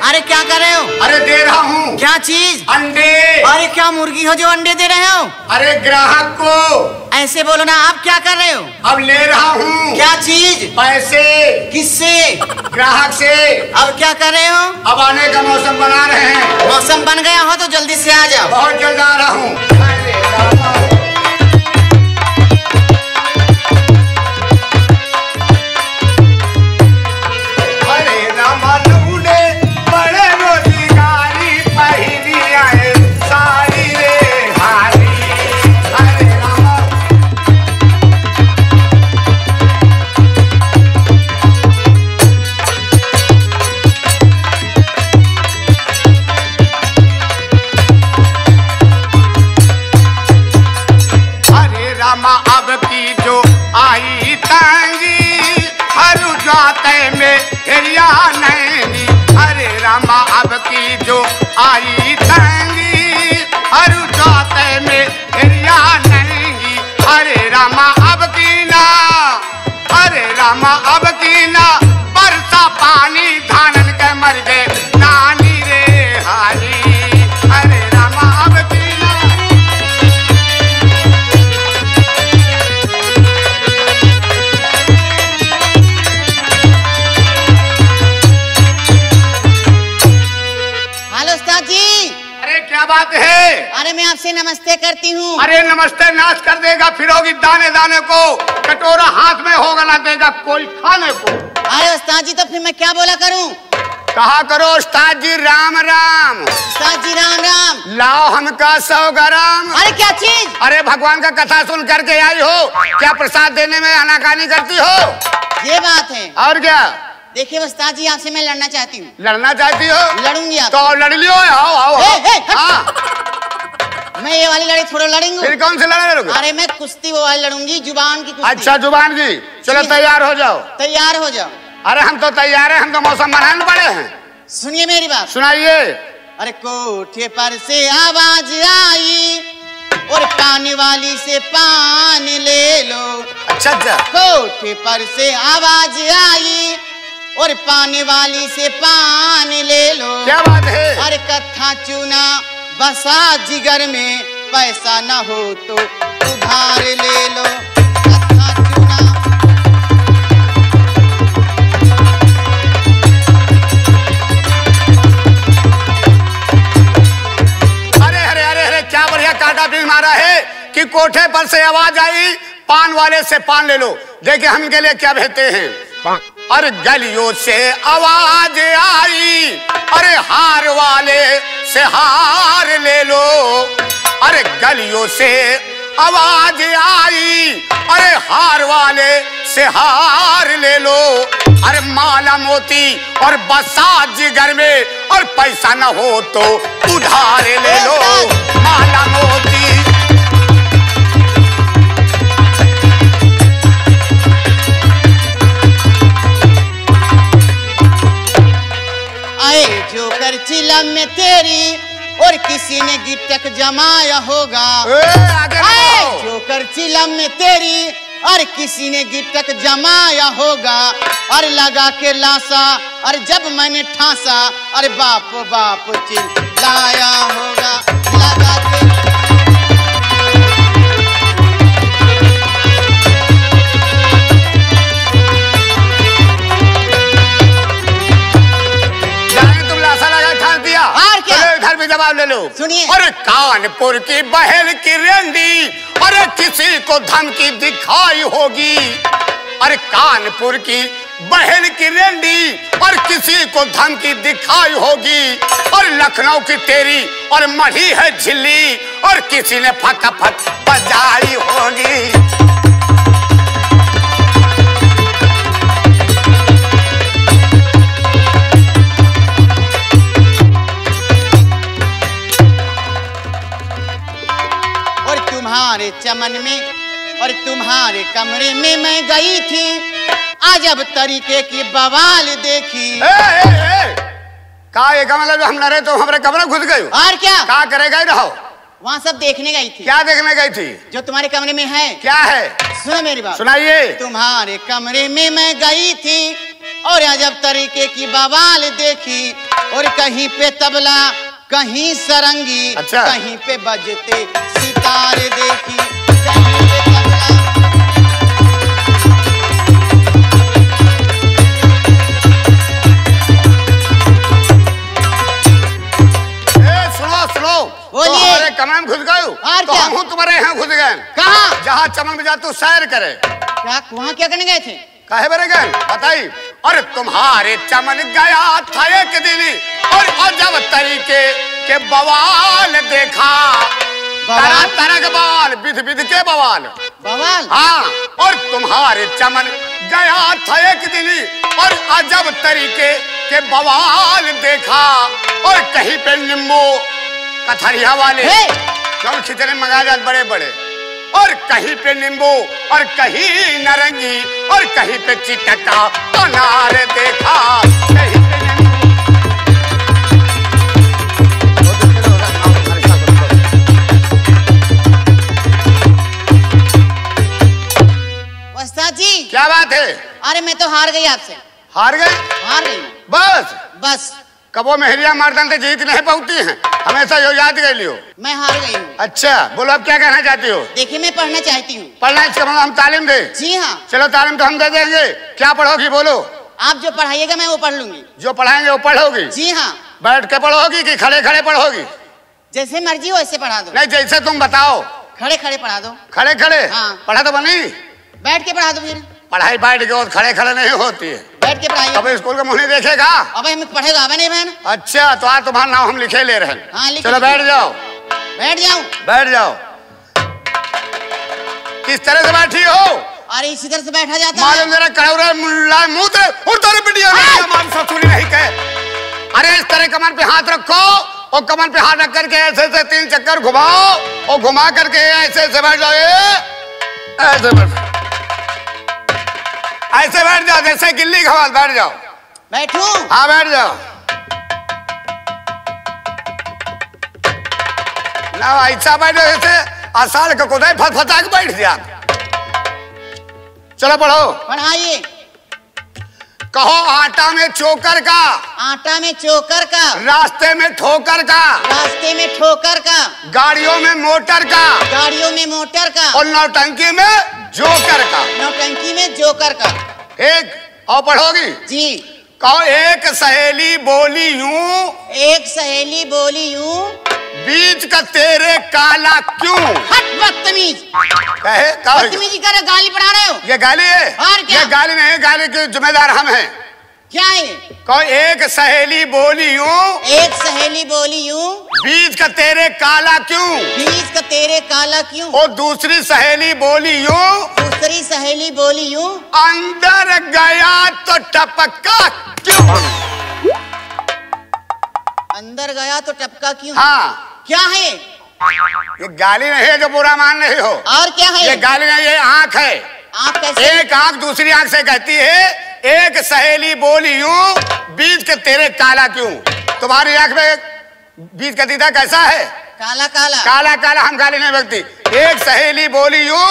अरे क्या कर रहे हो? अरे दे रहा हूँ। क्या चीज? अंडे। अरे क्या मुर्गी हो जो अंडे दे रहे हो? अरे ग्राहक को। ऐसे बोलो ना, आप क्या कर रहे हो? अब ले रहा हूँ। क्या चीज? पैसे। किससे? ग्राहक से। अब क्या कर रहे हो? अब आने का मौसम बना रहे हैं। मौसम बन गया हो तो जल्दी से आ जाओ। बहुत जल्द आ रहा हूँ। अब की जो आई तंगी हर जाते में हिरिया नंगी। हरे रामा अब की ना, हरे रामा अब की ना बरसा पानी धानन के मर गए नानी रे हारी। हरे रामा अब की ना। क्या बात है? अरे मैं आपसे नमस्ते करती हूँ। अरे नमस्ते नाश कर देगा, फिरोगी दाने दाने को, कटोरा हाथ में होगा ना देगा कोई खाने को। अरे उस्ताद जी तो फिर मैं क्या बोला करूँ? कहा करो उस्ताद जी राम राम। उस्ताद जी राम राम। लाओ हमका 100 ग्राम। अरे क्या चीज? अरे भगवान का कथा सुन करके आई हो, क्या प्रसाद देने में आनाकानी करती हो? ये बात है। और क्या? देखिए उस्ताद जी आपसे मैं लड़ना चाहती हूँ। लड़ना चाहती हो? लड़ूंगी आप। तो लड़ लियो। आओ आओ। मैं ये वाली लड़ाई थोड़ा लड़ूंगी। फिर कौन से लड़ोगे? अरे मैं कुश्ती वो वाली लड़ूंगी, जुबान की कुश्ती। अच्छा जुबान की। चलो तैयार हो जाओ। तैयार हो जाओ। अरे हम तो तैयार है, हम तो मौसम बनाने पड़े हैं। सुनिए मेरी बात। सुनाइए। अरे कोठे पर से आवाज आई और पानी वाली से पानी ले लो। अच्छा अच्छा। कोठे पर से आवाज आई और पानी वाली से पानी ले लो। क्या बात है? अरे कत्था चूना बसा जिगर में, पैसा न हो तो उधार ले लो। कत्था चूना। अरे अरे अरे अरे क्या बढ़िया काटा भी मारा है कि कोठे पर से आवाज आई, पान वाले से पान ले लो। देखिए हम इनके लिए क्या भेजते हैं। अरे गलियों से आवाज आई, अरे हार वाले से हार ले लो। अरे गलियों से आवाज आई, अरे हार वाले से हार ले लो। अरे माला मोती और बसा जिगर में, और पैसा न हो तो उधार ले लो। माला मोती। आए जोकर चिलम में तेरी और किसी ने गिटक जमाया होगा। आए जोकर चिलम में तेरी और किसी ने गिटक जमाया होगा। और लगा के लासा और जब मैंने ठासा, अरे बाप बाप चिल्लाया होगा। लगा के जवाब ले लो। सुनिए। अरे कानपुर की बहल की रेंडी, अरे किसी को धमकी दिखाई होगी। अरे कानपुर की बहल की रेंडी और किसी को धमकी दिखाई होगी। और लखनऊ की तेरी और मढ़ी है झिल्ली, और किसी ने फटाफट बजाई होगी। तुम्हारे चमन में और तुम्हारे कमरे में मैं गई थी, अजब तरीके की बवाल देखी। का ये मतलब हम लड़े तो हमारे कमरे घुस गए? और क्या? का करेगा रहो? वहाँ सब देखने गई थी। क्या देखने गई थी? जो तुम्हारे कमरे में है। क्या है? सुनो मेरी बात। सुनाइए। तुम्हारे कमरे में मैं गई थी और अजब तरीके की बवाल देखी। और कहीं पे तबला कहीं सरंगी, अच्छा। कहीं पे बजते सितारे देखी, कहीं पे तबला। सुनो सुनो, बोलिए। तो कमरे में घुस गए और तो क्या? हम तुम्हारे यहाँ घुस गए। कहाँ? जहाँ चमन में जा तू सैर करे। क्या वहाँ क्या करने गए थे? काहे बरे गए बताई। अरे तुम्हारे चमन गया था एक दिन और अजब तरीके के बवाल देखा। तरह तरह के बवाल, विध विध के बवाल। बवाल? हाँ, और तुम्हारे चमन गया था एक दिन और अजब तरीके के बवाल देखा। और कहीं पे नींबू कथरिया वाले क्यों खिचड़े मंगा जाते बड़े बड़े, और कहीं पे नींबू और कहीं नारंगी और कहीं पे चिटका अनार देखा। कहीं पे उस्ताद जी क्या बात है? अरे मैं तो हार गई आपसे। हार गई? हार गई बस बस। कबो मेहरिया मर्दन से जीत नहीं पाती हैं, हमेशा यो याद कर लियो। मैं हार गई हूँ। अच्छा बोलो, अब क्या कहना चाहती हो? देखिए मैं पढ़ना चाहती हूँ। पढ़ना इसका मतलब हम तालीम दे? जी हाँ। चलो तालीम तो हम दे देंगे। क्या पढ़ोगी बोलो? आप जो पढ़ाइएगा मैं वो पढ़ लूंगी। जो पढ़ाएंगे वो पढ़ोगी? जी हाँ। बैठ के पढ़ोगी कि खड़े खड़े पढ़ोगी? जैसे मर्जी हो वैसे पढ़ा दो। नहीं, जैसे तुम बताओ। खड़े खड़े पढ़ा दो। खड़े खड़े? हाँ। पढ़ा तो बनी। बैठ के पढ़ा दो फिर। पढ़ाई बैठ के और खड़े खड़े नहीं होती है। बैठ के पढ़ाइए। अब स्कूल का मुँह नहीं देखेगा। अब हमें पढ़ेगा अब नहीं बहन। अच्छा तो आज तुम्हारा नाम हम लिखे ले रहे हैं। हाँ, लिख चलो लीजिए। बैठ जाओ। बैठ जाऊं? बैठ जाओ। किस तरह से बैठी हो? अरे इसी तरह से बैठा जाता है। मालूम जरा कड़ौरा मुल्ला मूत्र उतर बिटिया मान ससुरी नहीं कहे। अरे इस तरह कमर पे हाथ रखो और कमर पे हाथ रख करके ऐसे ऐसे 3 चक्कर घुमाओ और घुमा करके ऐसे ऐसे बैठ जाओ। ऐसे बैठ, ऐसे बैठ जाओ जैसे गिल्ली घवाल बैठ जाओ। बैठूं? हाँ बैठ जाओ। ना ऐसा बैठ जाओ जैसे आषाढ़ का कोदाई फटफटा के बैठ जा। चलो पढ़ो। पढ़ाइए। कहो आटा में चोकर का, आटा में चोकर का, रास्ते में ठोकर का, रास्ते में ठोकर का, गाड़ियों में मोटर का गाड़ियों में मोटर का, और नौटंकी में जोकर का। नौटंकी में जोकर का। एक और पढ़ोगी? जी। कहो एक सहेली बोली यूं, एक सहेली बोली यूं, बीच का तेरे काला क्यों। हट बदतमीज। कहे कहो बदतमीजी कर रहे हो, गाली पढ़ा रहे हो। ये गाली है? और क्या? ये गाली नहीं, गाली के जिम्मेदार हम हैं। क्या है? कहो एक सहेली बोली यूं, एक सहेली बोली यूं, बीच का तेरे काला क्यों। बीच का तेरे काला क्यों। और दूसरी सहेली बोली यूं, दूसरी सहेली बोली यूं, अंदर गया तो टपका क्यों। अंदर गया तो टपका क्यों। हाँ क्या है? ये गाली नहीं है जो बुरा मान नहीं हो। और क्या है? ये गाली नहीं, ये आंख है। आप कैसे? एक आंख दूसरी आंख से कहती है एक सहेली बोली यूं, बीच के तेरे काला क्यों। तुम्हारी आंख में बीच का दीदा कैसा है? काला काला। काला काला हम गाली नहीं बकती। एक सहेली बोली यूं,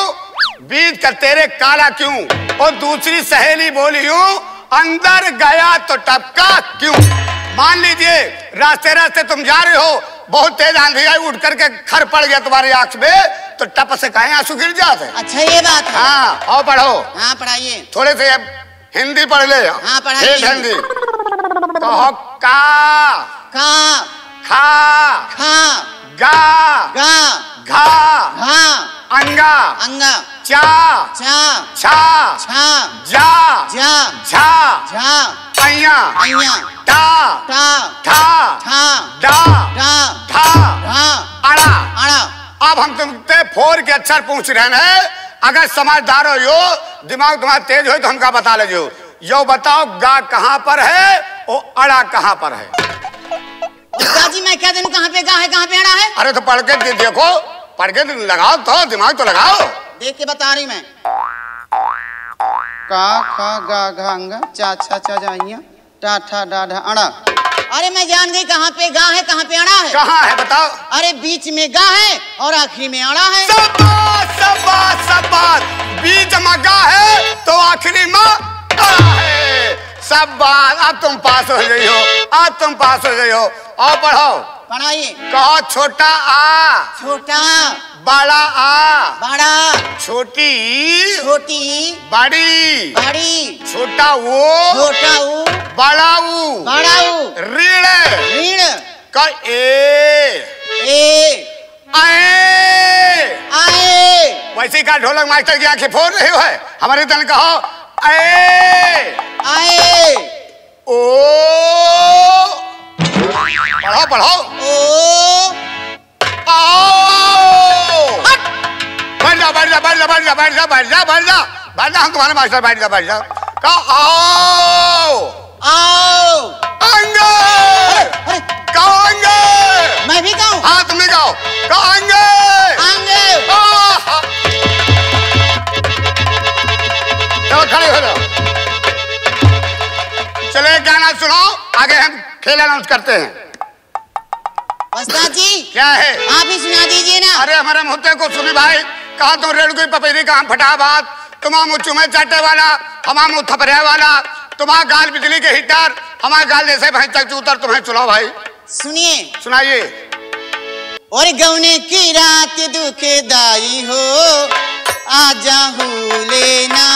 बीच का तेरे काला क्यों। और दूसरी सहेली बोली यूं, अंदर गया तो टपका क्यों। मान लीजिए रास्ते रास्ते तुम जा रहे हो, बहुत तेज आंधी आई, उठ करके खर पड़ गया तुम्हारी आंख में, तो टप से कहीं आंसू गिर जाते। अच्छा ये बात है। हाँ और पढ़ो। हाँ पढ़ाइए। थोड़े से अब हिंदी पढ़ ले। हाँ पढ़ाइए। हिंदी। कहो का, का, खा, खा, गा, गा, घा, घा, अंगा, अंगा, चा, चा, छा, छा, जा, जा, झा, झा, अइया, अइया, टा, टा, ठा, ठा, डा, ढा, धा, ढा, अड़ा। अड़ा। अब हम तुमसे 4 के अक्षर पूछ रहे हैं। अगर समझदार हो यो, दिमाग तुम्हारा तेज हो तो हमका बता ले जो। यो बताओ गा कहाँ पर है और अड़ा कहाँ पर है। उस्ताद जी मैं क्या जानूं कहाँ पे गा है कहाँ पे अड़ा है। अरे तो पढ़ के देखो, पढ़ के लगाओ तो दिमाग तो लगाओ। देख के बता रही मैं। का खा गा घा अंगा चा छा चा जाइया टा ठा डा ढा अड़ा। अरे मैं जान गई कहाँ पे गा है कहाँ पे अड़ा है। कहाँ है बताओ। अरे बीच में गा है और आखिरी में अड़ा है। शाबाश शाबाश शाबाश। बीच में गा है तो आखिरी में अड़ा है। सब बात, अब तुम पास हो गई हो, अब तुम पास हो गई हो। और पढ़ो। पढ़ाइए। कहो छोटा आ, छोटा, बड़ा आ, बड़ा, छोटी, छोटी, बड़ी, बड़ी, छोटा वो, छोटा ऊ, बड़ा ऊ, बड़ा ऊ, ऋण, ऋण, का ए, आए, आए, वैसे का ढोलक मास्टर की आंखें फोड़ रही हो है, हमारे तन कहो आए, आए, ओ, पढ़ो पढ़ो, ओ, आओ, बैठ जा बैठ जा बैठ जा बैठ जा बैठ जा बैठ जा बैठ जा बैठ जा, हम तुम्हारे मास्टर, बैठ जा बैठ जा। कहो आओ, आओ, आएंगे, कहो आएंगे, मैं भी कहूँ। हाँ तुम भी कहो, कहो आएंगे, आएंगे, चलो खड़े हो जाओ। चलो एक गाना सुनाओ, आगे हम खेल अनाउंस करते हैं। उस्ताद जी क्या है? आप ही सुना दीजिए ना। अरे हमारे मुद्दे को सुनी भाई, कहा तुम रेड़ू पपेरी कहा फटा बात, तुम्हारा चुमे चाटे वाला, हमारा थपरे वाला, तुम्हारा गाल बिजली के हीटर, हमारा गाल जैसे भैंस तक उतर, तुम्हें चुनाव भाई। सुनिए। सुनाइए। और गौने की रात दुखदाई हो, आजा हूँ लेना